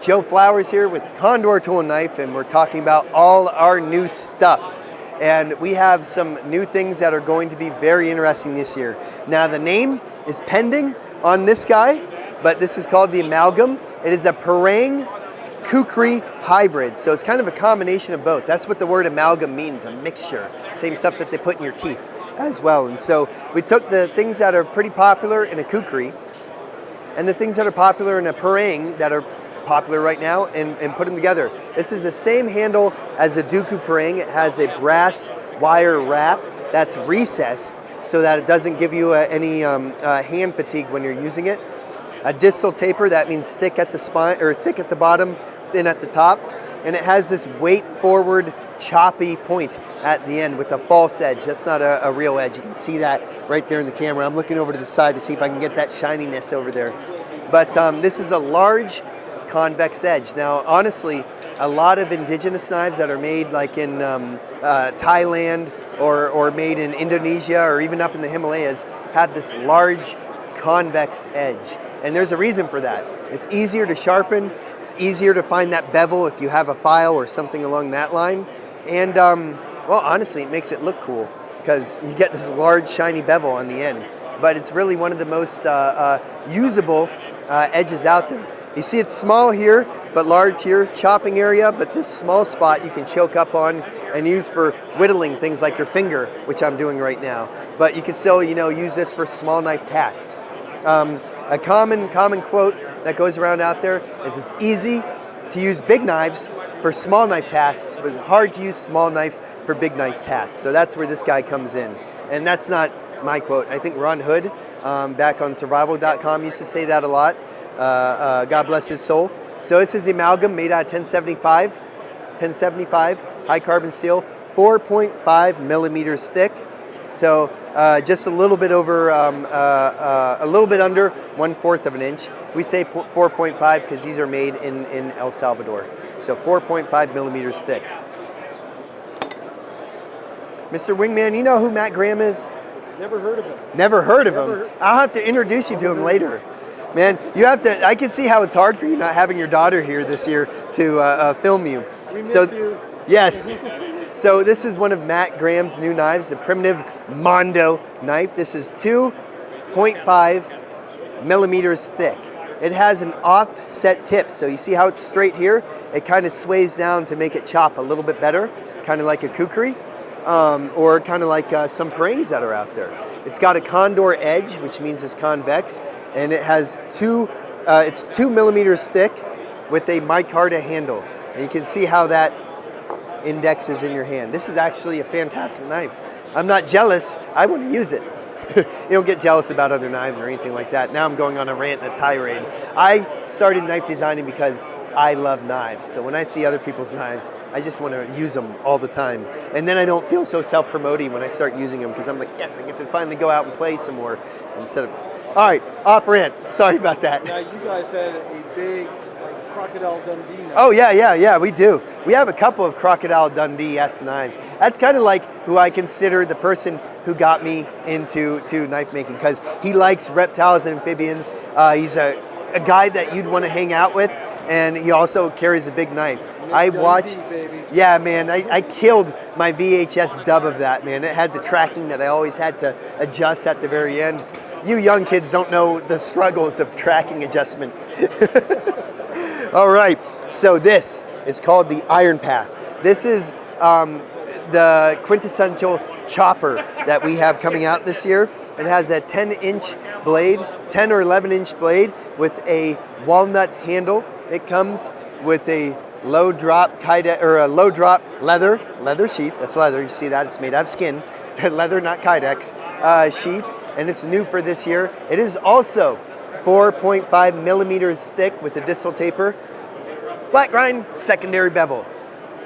Joe Flowers here with Condor Tool and Knife, and we're talking about all our new stuff. And we have some new things that are going to be very interesting this year. Now the name is pending on this guy, but this is called the Amalgam. It is a parang kukri hybrid, so it's kind of a combination of both. That's what the word amalgam means, a mixture. Same stuff that they put in your teeth as well. And so we took the things that are pretty popular in a kukri and the things that are popular in a parang that are popular right now and put them together. This is the same handle as a Duku parang. It has a brass wire wrap that's recessed so that it doesn't give you any hand fatigue when you're using it. A distal taper, that means thick at the spine, or thick at the bottom, thin at the top. And it has this weight forward choppy point at the end with a false edge. That's not a real edge. You can see that right there in the camera. I'm looking over to the side to see if I can get that shininess over there. But this is a large convex edge. Now, honestly, a lot of indigenous knives that are made like in Thailand or made in Indonesia or even up in the Himalayas have this large convex edge. And there's a reason for that. It's easier to sharpen. It's easier to find that bevel if you have a file or something along that line. And well, honestly, it makes it look cool because you get this large shiny bevel on the end. But it's really one of the most usable edges out there. You see it's small here, but large here, chopping area, but this small spot you can choke up on and use for whittling things like your finger, which I'm doing right now. But you can still, use this for small knife tasks. A common quote that goes around out there is it's easy to use big knives for small knife tasks, but it's hard to use small knife for big knife tasks. So that's where this guy comes in. And that's not my quote. I think Ron Hood, back on survival.com, used to say that a lot. God bless his soul. So this is the Amalgam made out of 1075, high carbon steel, 4.5 millimeters thick. So just a little bit over, a little bit under 1/4 of an inch. We say 4.5 because these are made in El Salvador. So 4.5 millimeters thick. Mr. Wingman, you know who Matt Graham is? Never heard of him. Never heard of him? I'll have to introduce you to him later. Man, you have to, I can see how it's hard for you not having your daughter here this year to film you. We miss you. Yes. So this is one of Matt Graham's new knives, the primitive Mondo knife. This is 2.5 millimeters thick. It has an offset tip, so you see how it's straight here? It kind of sways down to make it chop a little bit better, kind of like a kukri, or kind of like some parangs that are out there. It's got a condor edge, which means it's convex, and it has it's 2 millimeters thick with a micarta handle. And you can see how that indexes in your hand. This is actually a fantastic knife. I'm not jealous, I want to use it. You don't get jealous about other knives or anything like that. Now I'm going on a rant and a tirade. I started knife designing because I love knives. So when I see other people's knives, I just want to use them all the time. And then I don't feel so self-promoting when I start using them because I'm like, yes, I get to finally go out and play some more instead of, all right, off rant. Sorry about that. Now you guys had a big Crocodile Dundee knife. Oh yeah, we do. We have a couple of Crocodile Dundee-esque knives. That's kind of like who I consider the person who got me into knife making because he likes reptiles and amphibians. He's a guy that you'd want to hang out with, and he also carries a big knife. I watched, yeah, man, I killed my VHS dub of that, man. It had the tracking that I always had to adjust at the very end. You young kids don't know the struggles of tracking adjustment. All right, so this is called the Iron Path. This is the quintessential chopper that we have coming out this year. It has a 10-inch blade, 10 or 11-inch blade with a walnut handle. It comes with a low drop leather sheath. That's leather. You see that? It's made out of skin. Leather, not kydex sheath, and it's new for this year. It is also 4.5 millimeters thick with a distal taper, flat grind, secondary bevel,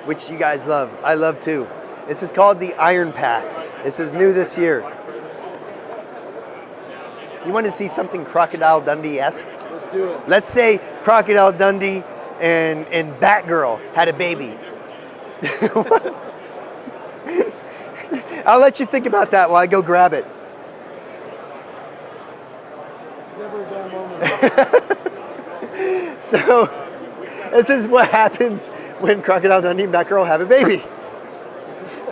which you guys love. I love too. This is called the Iron Path. This is new this year. You want to see something Crocodile Dundee-esque? Let's do it. Let's say Crocodile Dundee and Batgirl had a baby. I'll let you think about that while I go grab it. It's never a dull moment. So This is what happens when Crocodile Dundee and Batgirl have a baby.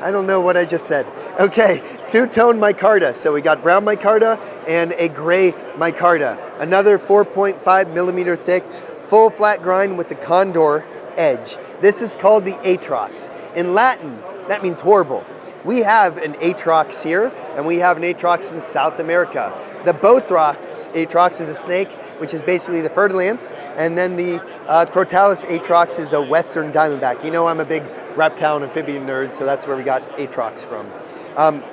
I don't know what I just said. Okay, two-tone micarta. So we got brown micarta and a gray micarta. Another 4.5 millimeter thick, full flat grind with the Condor edge. This is called the Atrox. In Latin, that means horrible. We have an Atrox here, and we have an Atrox in South America. The Bothrops Atrox is a snake, which is basically the fer-de-lance, and then the Crotalus Atrox is a western diamondback. You know I'm a big reptile and amphibian nerd, so that's where we got Atrox from.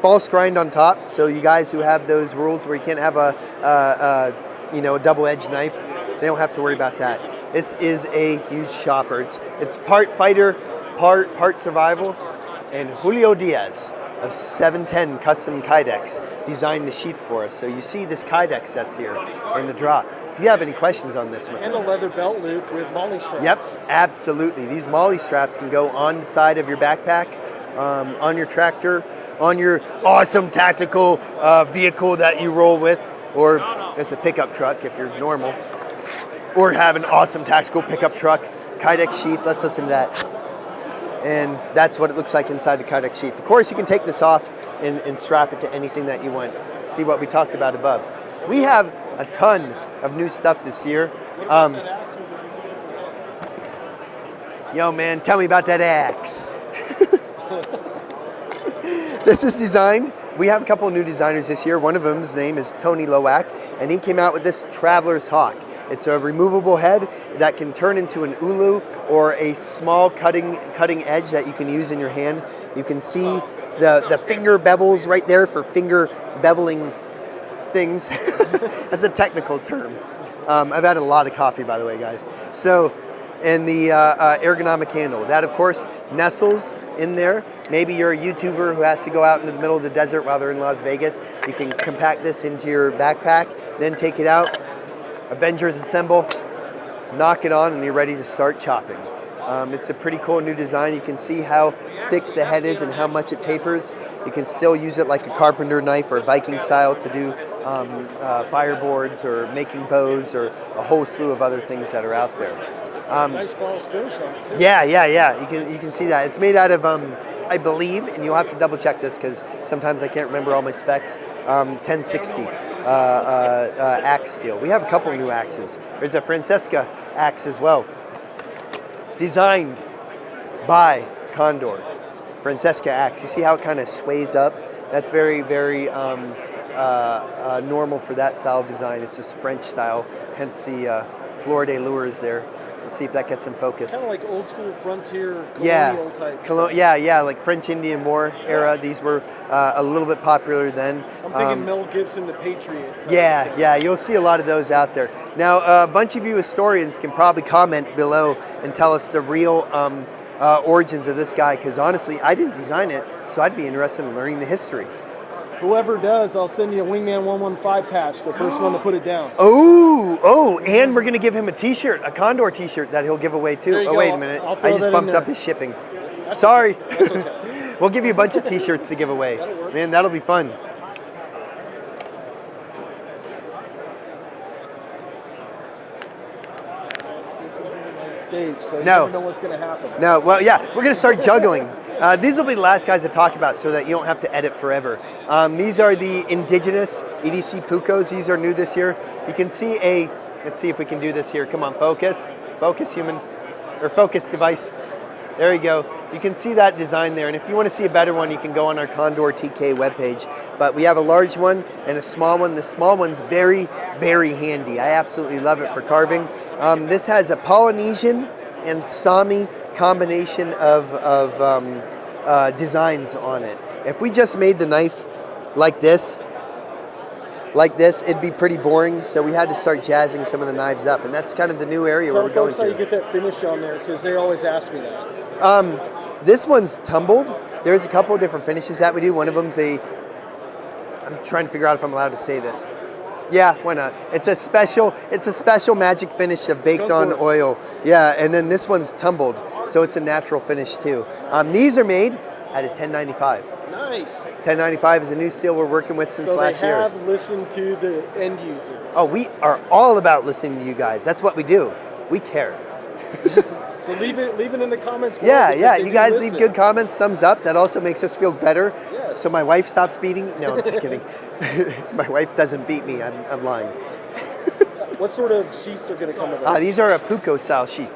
False grind on top, so you guys who have those rules where you can't have a double-edged knife, they don't have to worry about that. This is a huge chopper. It's part fighter, part survival, and Julio Diaz of 710 Custom Kydex designed the sheath for us. So you see this Kydex that's here in the drop. Do you have any questions on this, my friend? And a leather belt loop with molly straps. Yep, absolutely. These molly straps can go on the side of your backpack, on your tractor, on your awesome tactical vehicle that you roll with, or as a pickup truck if you're normal, or have an awesome tactical pickup truck. Kydex sheath, let's listen to that. And that's what it looks like inside the Kydex sheath. Of course, you can take this off and strap it to anything that you want. See what we talked about above. We have a ton of new stuff this year. Yo, man, tell me about that axe. This is designed. We have a couple of new designers this year. One of them's name is Tony Lowack, and he came out with this Traveler's Hawk. It's a removable head that can turn into an ulu or a small cutting edge that you can use in your hand. You can see the finger bevels right there for finger beveling things. That's a technical term. I've had a lot of coffee, by the way, guys. So, and the ergonomic handle. That, of course, nestles in there. Maybe you're a YouTuber who has to go out into the middle of the desert while they're in Las Vegas. You can compact this into your backpack, then take it out. Avengers assemble, knock it on, and you're ready to start chopping. It's a pretty cool new design. You can see how thick the head is and how much it tapers. You can still use it like a carpenter knife or Viking style to do fireboards or making bows or a whole slew of other things that are out there. Nice balls finish on it too. Yeah. You can see that. It's made out of, I believe, and you'll have to double check this because sometimes I can't remember all my specs, 1060. Axe steel. We have a couple new axes. There's a Franceska Axe as well. Designed by Condor. Franceska Axe. You see how it kind of sways up? That's very, very normal for that style of design. It's this French style, hence the Fleur de Lures there. Let's see if that gets in focus. Kind of like old school frontier colonial type stuff. Yeah, like French Indian War era. These were a little bit popular then. I'm thinking Mel Gibson, The Patriot. Yeah, you'll see a lot of those out there. Now, a bunch of you historians can probably comment below and tell us the real origins of this guy, because honestly, I didn't design it, so I'd be interested in learning the history. Whoever does, I'll send you a Wingman 115 patch, the first one to put it down. Oh, and we're going to give him a t-shirt, a Condor t-shirt that he'll give away too. Oh, wait a minute. I just bumped up his shipping. Sorry. That's okay. We'll give you a bunch of t-shirts to give away. That'll work. Man, that'll be fun. Stage, so you No. never know what's going to happen. No, well, yeah, we're going to start juggling. These will be the last guys to talk about so that you don't have to edit forever. These are the Indigenous Edc Cuccos. These are new this year. You can see let's see if we can do this here. Come on, focus human, or focus device. There you go. You can see that design there. And if you want to see a better one, you can go on our Condor TK webpage. But we have a large one and a small one. The small one's very, very handy. I absolutely love it for carving. This has a Polynesian and Sami combination of designs on it. If we just made the knife like this, it'd be pretty boring. So we had to start jazzing some of the knives up, and that's kind of the new area where we're going to. Tell folks how you get that finish on there, because they always ask me that. This one's tumbled. There's a couple of different finishes that we do. One of them's I'm trying to figure out if I'm allowed to say this. Yeah, why not? It's a special magic finish of baked on oil. Yeah, and then this one's tumbled, so it's a natural finish too. These are made at a 1095. Nice. 1095 is a new steel we're working with since last year. So they have listened to the end user. Oh, we are all about listening to you guys. That's what we do. We care. So leave it in the comments below. Yeah, because yeah. they You do guys leave listen. good comments, thumbs up. That also makes us feel better. Yes. So my wife stops beating. No, I'm just kidding. My wife doesn't beat me. I'm lying. What sort of sheaths are going to come with this? These are a puko style sheath.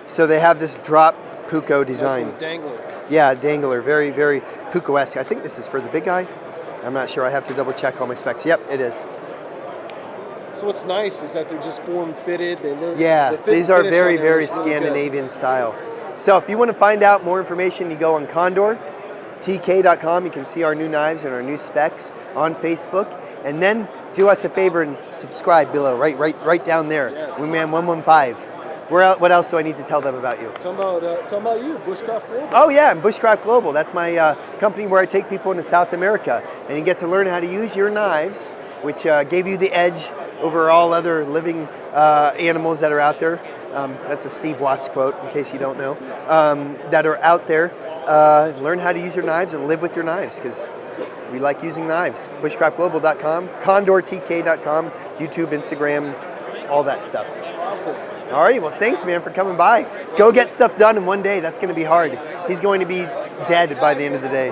So they have this drop puko design. Nice dangler. Yeah, dangler, very, very puko-esque. I think this is for the big guy. I'm not sure. I have to double check all my specs. Yep, it is. So what's nice is that they're just form fitted. They look. Yeah, the fit these and are finish very, on there very is really good. Scandinavian style. So if you want to find out more information, you go on CondorTK.com. You can see our new knives and our new specs on Facebook. And then do us a favor and subscribe below, right down there. Yes. Wingman 115. What else do I need to tell them about you? Tell about you, Bushcraft Global. Oh yeah, Bushcraft Global. That's my company where I take people into South America, and you get to learn how to use your knives, which gave you the edge over all other living animals that are out there. That's a Steve Watts quote, in case you don't know. That are out there. Learn how to use your knives and live with your knives, because we like using knives. Bushcraftglobal.com, CondorTK.com, YouTube, Instagram, all that stuff. Awesome. Alrighty, well thanks man for coming by. Go get stuff done in one day. That's going to be hard. He's going to be dead by the end of the day.